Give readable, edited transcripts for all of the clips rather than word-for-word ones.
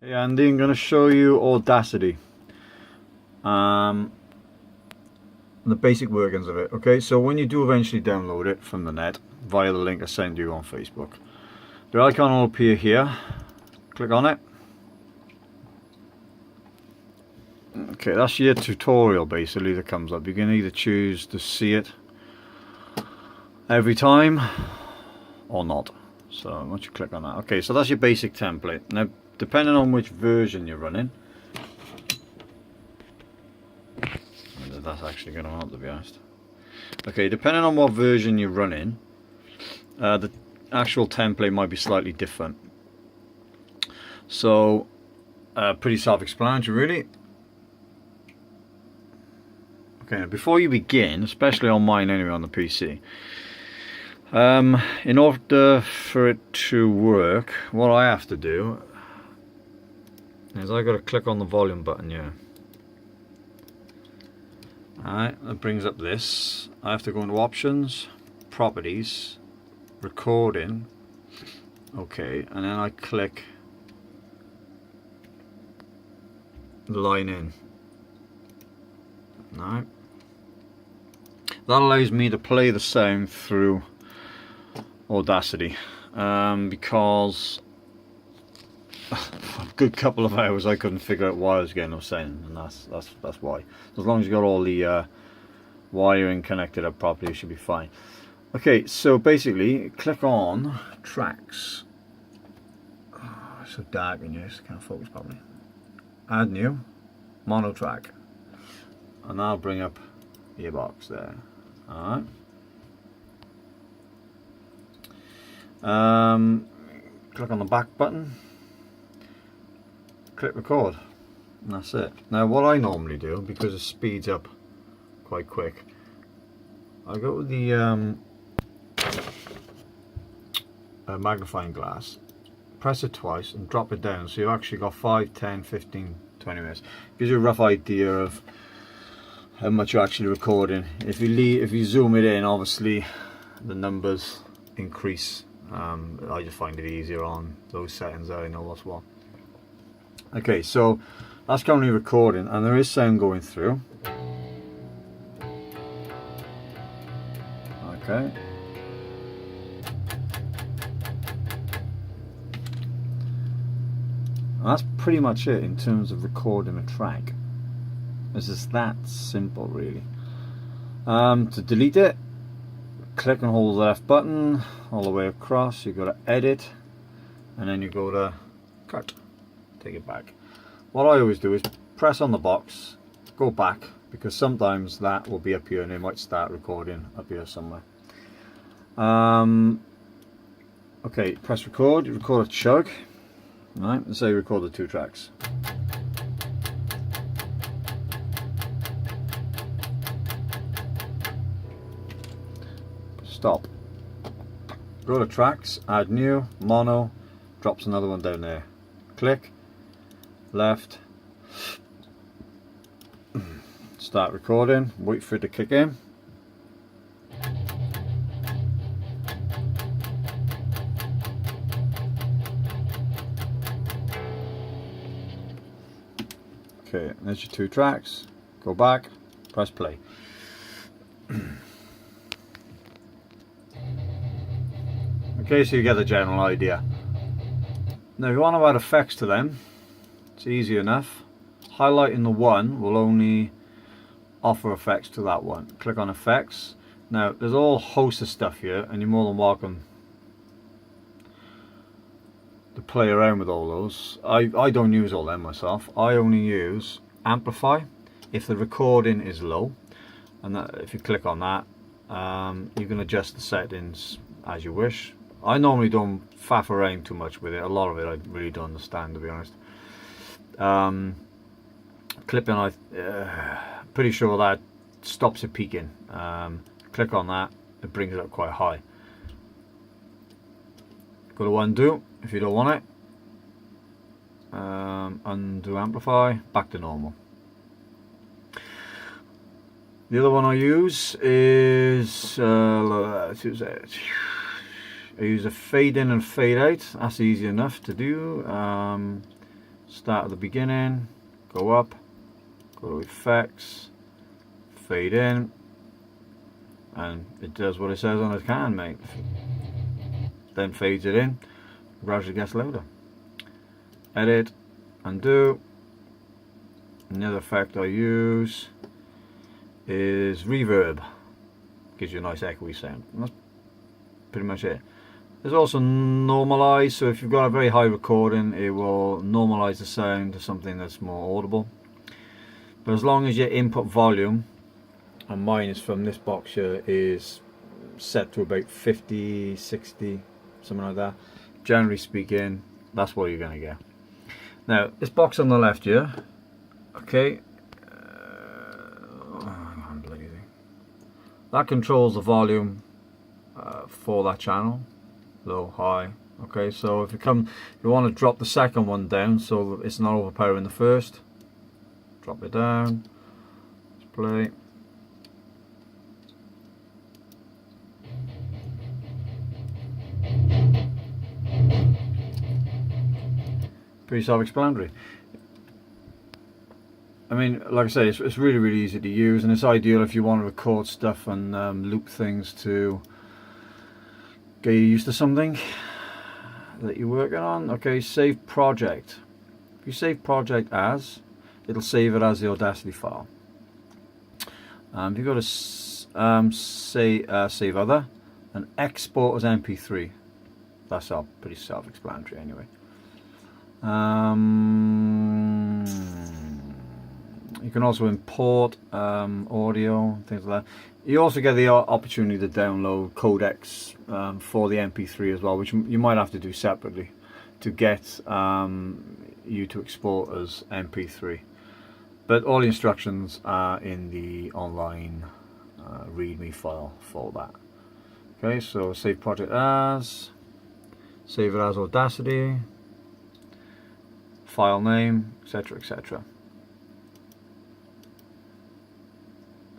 Hey Andy, I'm going to show you Audacity. The basic workings of it. Okay, so when you do eventually download it from the net via the link I send you on Facebook, the icon will appear here. Click on it. Okay, that's your tutorial basically that comes up. You can either choose to see it every time or not. So once you click on that, okay, so that's your basic template. Now, depending on which version you're running, that's actually going to help, to be honest. Okay, depending on what version you're running, the actual template might be slightly different. So, pretty self-explanatory, really. Okay, before you begin, especially on mine anyway, on the PC, in order for it to work, what I have to do is I got to click on the volume button here. Alright, that brings up this. I have to go into options, properties, recording, okay, and then I click the line in. Alright, that allows me to play the sound through Audacity, because for a good couple of hours I couldn't figure out why I was getting no sound, and that's why. As long as you got all the wiring connected up properly, you should be fine. Okay, so basically click on tracks. Oh, it's so dark in here, so I can't focus properly. Add new, mono track, and that'll bring up your box there. Alright. Click on the back button, click record, and that's it. Now what I normally do, because it speeds up quite quick, I go with the magnifying glass, press it twice and drop it down, so you've actually got 5, 10, 15, 20 minutes. Gives you a rough idea of how much you're actually recording. If you zoom it in, obviously the numbers increase. I just find it easier on those settings that I know what's what. Okay, so that's currently recording and there is sound going through. Okay. And that's pretty much it in terms of recording a track. It's just that simple, really. To delete it, click and hold the left button all the way across. You go to edit, and then you go to cut. Take it back. What I always do is press on the box, go back, because sometimes that will be up here and it might start recording up here somewhere. Okay, press record. You record a chug. Right, and say record the 2 tracks. Stop. Go to tracks, add new, mono, drops another one down there. Click, left, start recording, wait for it to kick in. Okay, there's your 2 tracks, go back, press play. Okay, so you get the general idea. Now if you want to add effects to them, it's easy enough. Highlighting the one will only offer effects to that one. Click on effects. Now there's a whole host of stuff here and you're more than welcome to play around with all those. I don't use all them myself. I only use amplify if the recording is low, and that, if you click on that, you can adjust the settings as you wish. I normally don't faff around too much with it. A lot of it I really don't understand, to be honest. Clipping, I'm pretty sure that stops it peaking. Click on that, it brings it up quite high. Go to undo if you don't want it. Undo amplify, back to normal. The other one I use is I use a fade in and fade out. That's easy enough to do. Start at the beginning, go up, go to effects, fade in, and it does what it says on the can, mate. Then fades it in, gradually gets louder. Edit, undo. Another effect I use is reverb. Gives you a nice echoey sound. And that's pretty much it. There's also normalize, so if you've got a very high recording, it will normalize the sound to something that's more audible. But as long as your input volume, and mine is from this box here, is set to about 50, 60, something like that, generally speaking, that's what you're going to get. Now, this box on the left here, okay, that controls the volume for that channel, low, high. Okay, so if you want to drop the second one down so it's not overpowering the first, drop it down, let's play. Pretty self-explanatory. I mean, like I say, it's really, really easy to use, and it's ideal if you want to record stuff and loop things to get you used to something that you're working on. Okay, save project. If you save project as, it'll save it as the Audacity file. If you go to save other and export as MP3, that's all pretty self-explanatory anyway. You can also import audio, things like that. You also get the opportunity to download codecs for the MP3 as well, which you might have to do separately to get you to export as MP3. But all the instructions are in the online README file for that. Okay, so save project as, save it as Audacity, file name, etc., etc.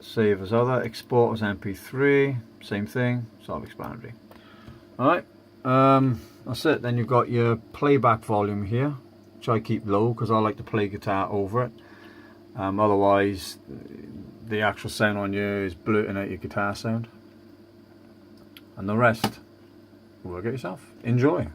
Save as other, export as MP3, same thing, self-explanatory. Alright, that's it. Then you've got your playback volume here, which I keep low because I like to play guitar over it. Otherwise, the actual sound on you is blurting out your guitar sound. And the rest, work it yourself. Enjoy.